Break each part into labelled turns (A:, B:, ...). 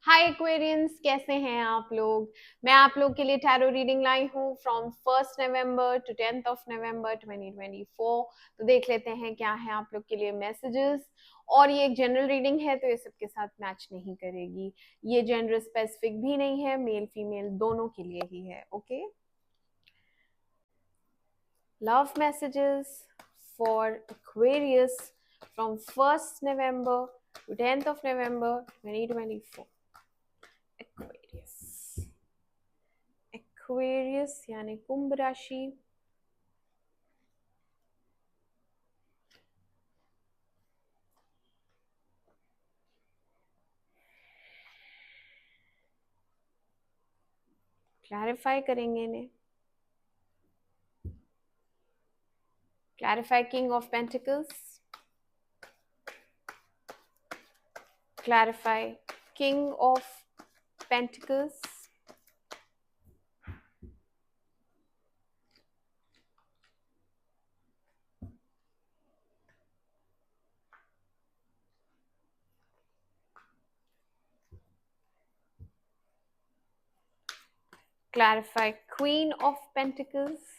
A: हाय Aquarians, कैसे हैं आप लोग। मैं आप लोग के लिए टैरो रीडिंग लाई हूँ फ्रॉम 1 नवंबर टू 10 नवंबर 2024। तो देख लेते हैं क्या है आप लोग के लिए मैसेजेस। और ये एक जनरल रीडिंग है तो ये सबके साथ मैच नहीं करेगी। ये जेंडर स्पेसिफिक भी नहीं है, मेल फीमेल दोनों के लिए ही है। Okay, love messages for Aquarius from 1 November to 10 November 2024। Aquarius, Aquarius यानी कुंभ राशि। क्लैरिफाई करेंगे इन्हें। Clarify king of pentacles, clarify king of pentacles, clarify queen of pentacles,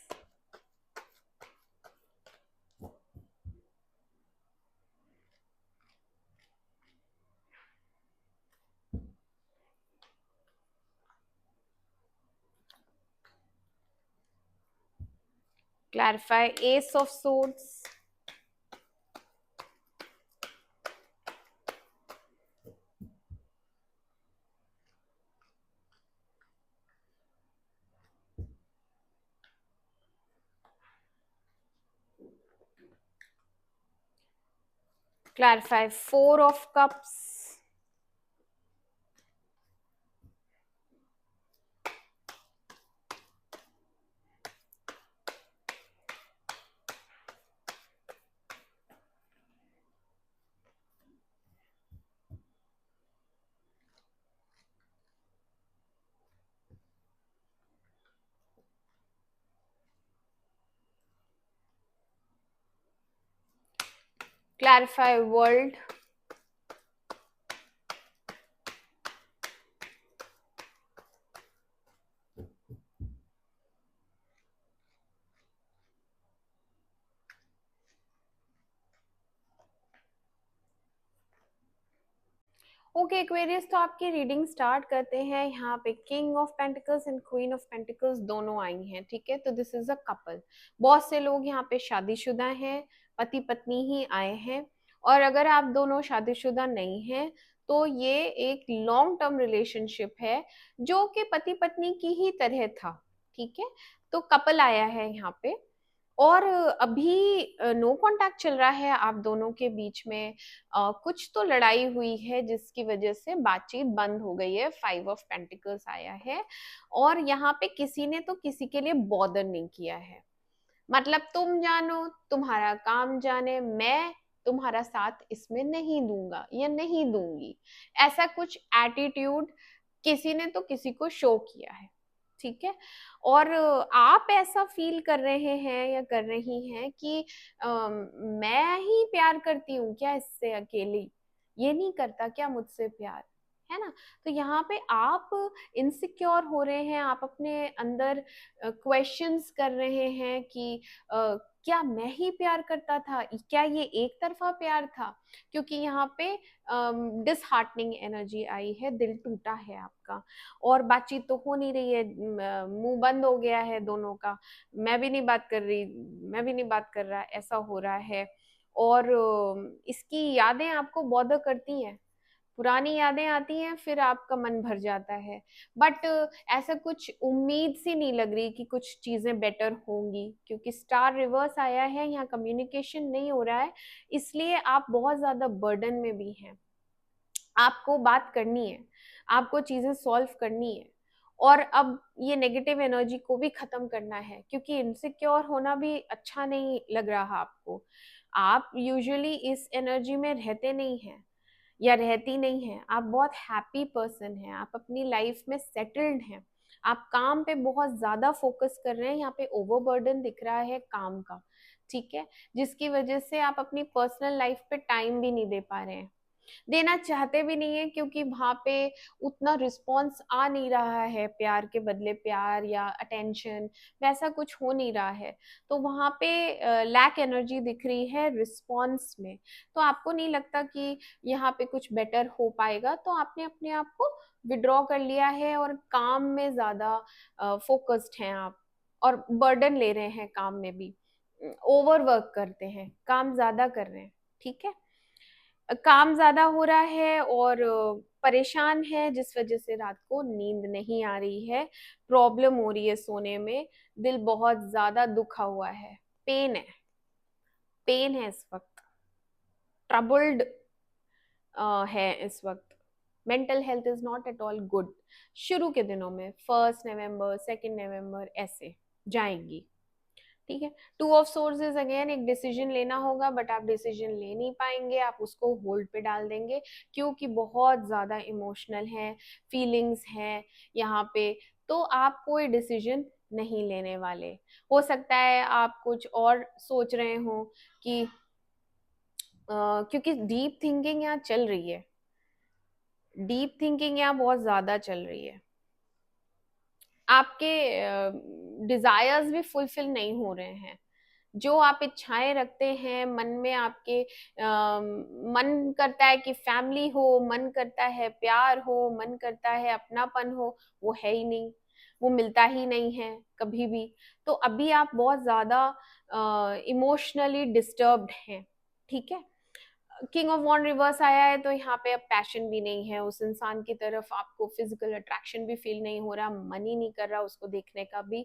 A: clarify ace of swords, clarify four of cups, clarify world, okay Aquarius, तो आपकी reading start करते हैं। यहाँ पे king of pentacles and queen of pentacles दोनों आई हैं, ठीक है। तो दिस इज अ कपल। बहुत से लोग यहाँ पे शादीशुदा हैं, पति पत्नी ही आए हैं। और अगर आप दोनों शादीशुदा नहीं हैं तो ये एक लॉन्ग टर्म रिलेशनशिप है जो कि पति पत्नी की ही तरह था, ठीक है। तो कपल आया है यहाँ पे। और अभी नो कांटेक्ट चल रहा है आप दोनों के बीच में। कुछ तो लड़ाई हुई है जिसकी वजह से बातचीत बंद हो गई है। 5 ऑफ पेंटिकल्स आया है। और यहाँ पे किसी ने तो किसी के लिए बॉदर नहीं किया है। मतलब तुम जानो, तुम्हारा काम जाने, मैं तुम्हारा साथ इसमें नहीं दूंगा या नहीं दूंगी, ऐसा कुछ एटीट्यूड किसी ने तो किसी को शो किया है, ठीक है। और आप ऐसा फील कर रहे हैं या कर रही हैं कि मैं ही प्यार करती हूँ क्या इससे अकेली, ये नहीं करता क्या मुझसे प्यार, है ना। तो यहाँ पे आप इनसिक्योर हो रहे हैं, आप अपने अंदर क्वेश्चंस कर रहे हैं कि क्या मैं ही प्यार करता था, क्या ये एक तरफा प्यार था। क्योंकि यहाँ पे डिसहार्टनिंग एनर्जी आई है, दिल टूटा है आपका। और बातचीत तो हो नहीं रही है, मुंह बंद हो गया है दोनों का। मैं भी नहीं बात कर रही, मैं भी नहीं बात कर रहा, ऐसा हो रहा है। और इसकी यादें आपको बॉदर करती हैं, पुरानी यादें आती हैं, फिर आपका मन भर जाता है। बट ऐसा कुछ उम्मीद सी नहीं लग रही कि कुछ चीजें बेटर होंगी, क्योंकि स्टार रिवर्स आया है, यहाँ कम्युनिकेशन नहीं हो रहा है। इसलिए आप बहुत ज्यादा बर्डन में भी हैं। आपको बात करनी है, आपको चीजें सॉल्व करनी है। और अब ये नेगेटिव एनर्जी को भी खत्म करना है, क्योंकि इनसिक्योर होना भी अच्छा नहीं लग रहा आपको। आप यूजुअली इस एनर्जी में रहते नहीं हैं या रहती नहीं है। आप बहुत हैप्पी पर्सन हैं, आप अपनी लाइफ में सेटल्ड हैं। आप काम पे बहुत ज्यादा फोकस कर रहे हैं, यहाँ पे ओवरबर्डन दिख रहा है काम का, ठीक है। जिसकी वजह से आप अपनी पर्सनल लाइफ पे टाइम भी नहीं दे पा रहे हैं। देना चाहते भी नहीं है, क्योंकि वहां पे उतना रिस्पॉन्स आ नहीं रहा है, प्यार के बदले प्यार या अटेंशन वैसा कुछ हो नहीं रहा है। तो वहां पे लैक एनर्जी दिख रही है रिस्पॉन्स में। तो आपको नहीं लगता कि यहाँ पे कुछ बेटर हो पाएगा, तो आपने अपने आप को विड्रॉ कर लिया है और काम में ज्यादा फोकस्ड हैं आप, और बर्डन ले रहे हैं काम में भी, ओवर वर्क करते हैं, काम ज्यादा कर रहे हैं। ठीक है, काम ज्यादा हो रहा है और परेशान है, जिस वजह से रात को नींद नहीं आ रही है, प्रॉब्लम हो रही है सोने में, दिल बहुत ज्यादा दुखा हुआ है, पेन है, पेन है इस वक्त, ट्रबल्ड है इस वक्त, mental health is not at all good. शुरू के दिनों में 1 नवंबर 2 नवंबर ऐसे जाएंगी। ठीक है, टू ऑफ सोर्सेज अगेन, एक डिसीजन लेना होगा बट आप डिसीजन ले नहीं पाएंगे, आप उसको होल्ड पे डाल देंगे, क्योंकि बहुत ज्यादा इमोशनल है, फीलिंग्स है यहाँ पे। तो आप कोई डिसीजन नहीं लेने वाले। हो सकता है आप कुछ और सोच रहे हो कि क्योंकि डीप थिंकिंग यहाँ चल रही है, डीप थिंकिंग यहाँ बहुत ज्यादा चल रही है, आपके डिजायर्स भी फुलफिल नहीं हो रहे हैं। जो आप इच्छाएं रखते हैं मन में आपके, मन करता है कि फैमिली हो, मन करता है प्यार हो, मन करता है अपनापन हो, वो है ही नहीं, वो मिलता ही नहीं है कभी भी। तो अभी आप बहुत ज्यादा इमोशनली डिस्टर्ब्ड हैं। ठीक है, किंग ऑफ वॉन्ड रिवर्स आया है, तो यहाँ पे अब पैशन भी नहीं है उस इंसान की तरफ, आपको फिजिकल अट्रैक्शन भी फील नहीं हो रहा, मन ही नहीं कर रहा उसको देखने का भी,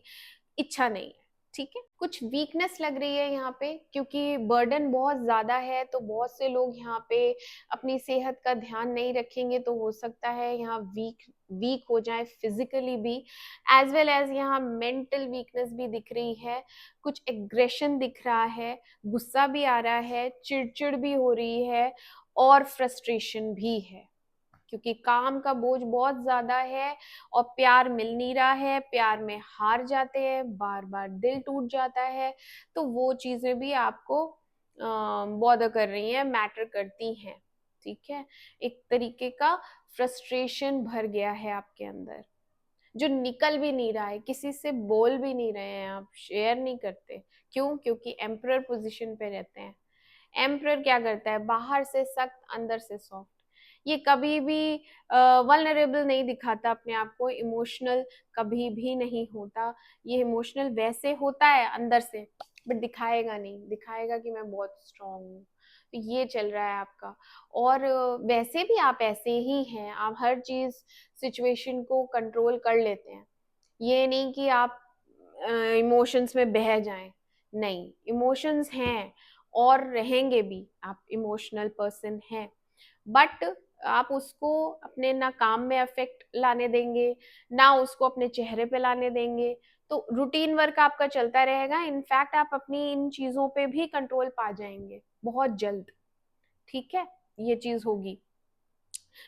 A: इच्छा नहीं है। ठीक है, कुछ वीकनेस लग रही है यहाँ पे, क्योंकि बर्डन बहुत ज्यादा है, तो बहुत से लोग यहाँ पे अपनी सेहत का ध्यान नहीं रखेंगे, तो हो सकता है यहाँ वीक वीक हो जाए फिजिकली भी, एज वेल एज यहाँ मेंटल वीकनेस भी दिख रही है, कुछ एग्रेशन दिख रहा है, गुस्सा भी आ रहा है, चिड़चिड़ भी हो रही है, और फ्रस्ट्रेशन भी है, क्योंकि काम का बोझ बहुत ज्यादा है और प्यार मिल नहीं रहा है, प्यार में हार जाते हैं, बार बार दिल टूट जाता है। तो वो चीजें भी आपको बॉदर कर रही हैं, मैटर करती हैं। ठीक है, एक तरीके का फ्रस्ट्रेशन भर गया है आपके अंदर, जो निकल भी नहीं रहा है, किसी से बोल भी नहीं रहे हैं, आप शेयर नहीं करते। क्यों? क्योंकि एम्परर पोजीशन पे रहते हैं। एम्परर क्या करता है? बाहर से सख्त, अंदर से सॉफ्ट। ये कभी भी वल्नरेबल नहीं दिखाता अपने आप को, इमोशनल कभी भी नहीं होता। ये इमोशनल वैसे होता है अंदर से, बट दिखाएगा नहीं, दिखाएगा कि मैं बहुत स्ट्रांग हूँ। तो ये चल रहा है आपका। और वैसे भी आप ऐसे ही हैं, आप हर चीज सिचुएशन को कंट्रोल कर लेते हैं। ये नहीं कि आप इमोशंस में बह जाएं, नहीं, इमोशंस हैं और रहेंगे भी, आप इमोशनल पर्सन हैं, बट आप उसको अपने ना काम में अफेक्ट लाने देंगे, ना उसको अपने चेहरे पे लाने देंगे। तो रूटीन वर्क आपका चलता रहेगा, इनफैक्ट आप अपनी इन चीजों पे भी कंट्रोल पा जाएंगे बहुत जल्द। ठीक है, ये चीज होगी।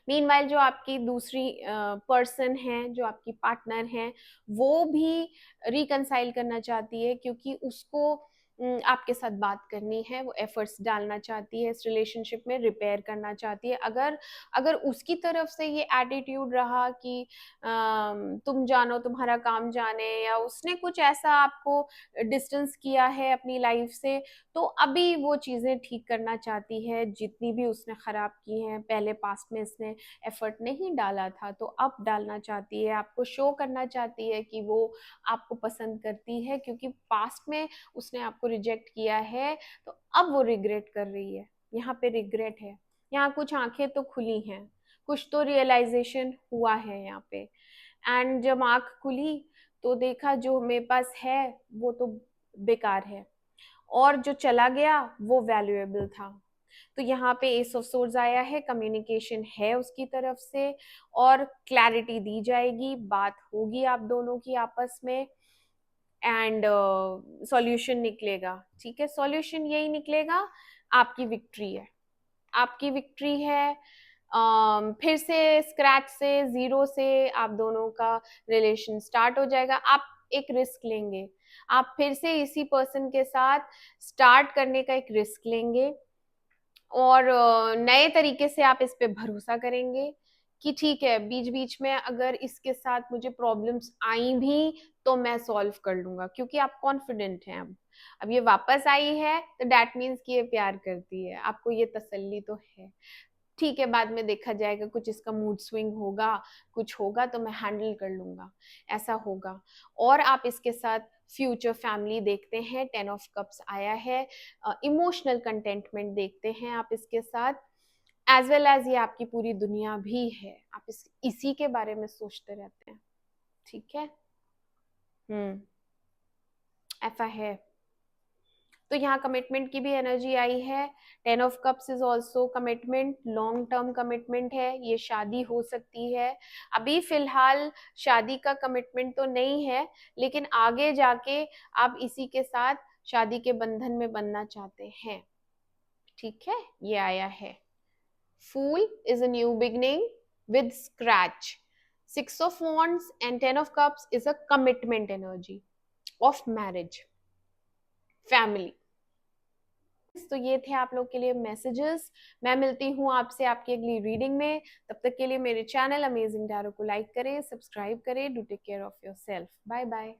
A: मीनवाइल जो आपकी दूसरी पर्सन है, जो आपकी पार्टनर है, वो भी रिकनसाइल करना चाहती है, क्योंकि उसको आपके साथ बात करनी है, वो एफर्ट्स डालना चाहती है, इस रिलेशनशिप में रिपेयर करना चाहती है। अगर अगर उसकी तरफ से ये एटीट्यूड रहा कि तुम जानो तुम्हारा काम जाने, या उसने कुछ ऐसा आपको डिस्टेंस किया है अपनी लाइफ से, तो अभी वो चीजें ठीक करना चाहती है, जितनी भी उसने खराब की हैं पहले पास्ट में इसने एफर्ट नहीं डाला था, तो अब डालना चाहती है, आपको शो करना चाहती है कि वो आपको पसंद करती है, क्योंकि पास्ट में उसने आपको रिजेक्ट किया है, तो अब वो रिग्रेट कर रही है। यहाँ पे रिग्रेट है, यहाँ कुछ आंखें तो खुली हैं, कुछ तो रियलाइजेशन हुआ है यहाँ पे। एंड जब आंख खुली तो देखा जो मेरे पास है वो तो बेकार है, और जो चला गया वो वैल्यूएबल था। तो यहाँ पे एस ऑफ सोर्स आया है, कम्युनिकेशन है उसकी तरफ से, और क्लैरिटी दी जाएगी, बात होगी आप दोनों की आपस में, एंड सॉल्यूशन निकलेगा। ठीक है, सॉल्यूशन यही निकलेगा, आपकी विक्ट्री है, आपकी विक्ट्री है। फिर से स्क्रैच से, जीरो से आप दोनों का रिलेशन स्टार्ट हो जाएगा। आप एक रिस्क लेंगे, आप फिर से इसी पर्सन के साथ स्टार्ट करने का एक रिस्क लेंगे, और नए तरीके से आप इस पे भरोसा करेंगे कि ठीक है, बीच बीच में अगर इसके साथ मुझे प्रॉब्लम्स आई भी तो मैं सॉल्व कर लूंगा, क्योंकि आप कॉन्फिडेंट हैं। अब ये वापस आई है तो दैट मीन्स कि ये प्यार करती है, आपको ये तसल्ली तो है। ठीक है, बाद में देखा जाएगा, कुछ इसका मूड स्विंग होगा, कुछ होगा तो मैं हैंडल कर लूंगा, ऐसा होगा। और आप इसके साथ फ्यूचर फैमिली देखते हैं, 10 ऑफ कप्स आया है, इमोशनल कंटेंटमेंट देखते हैं आप इसके साथ, एज वेल एज ये आपकी पूरी दुनिया भी है, आप इसी के बारे में सोचते रहते हैं। ठीक है। हम्म। ऐसा है। तो यहाँ कमिटमेंट की भी एनर्जी आई है। 10 of cups is also commitment, long term commitment है, ये शादी हो सकती है। अभी फिलहाल शादी का कमिटमेंट तो नहीं है, लेकिन आगे जाके आप इसी के साथ शादी के बंधन में बनना चाहते हैं। ठीक है, ये आया है। Fool is a new beginning with scratch. 6 of wands and 10 of cups is a commitment energy of marriage, family. तो ये थे आप लोग के लिए मैसेजेस। मैं मिलती हूँ आपसे आपकी अगली रीडिंग में। तब तक के लिए मेरे चैनल अमेजिंग टैरो को लाइक करें, सब्सक्राइब करें। Do take care of yourself. Bye bye.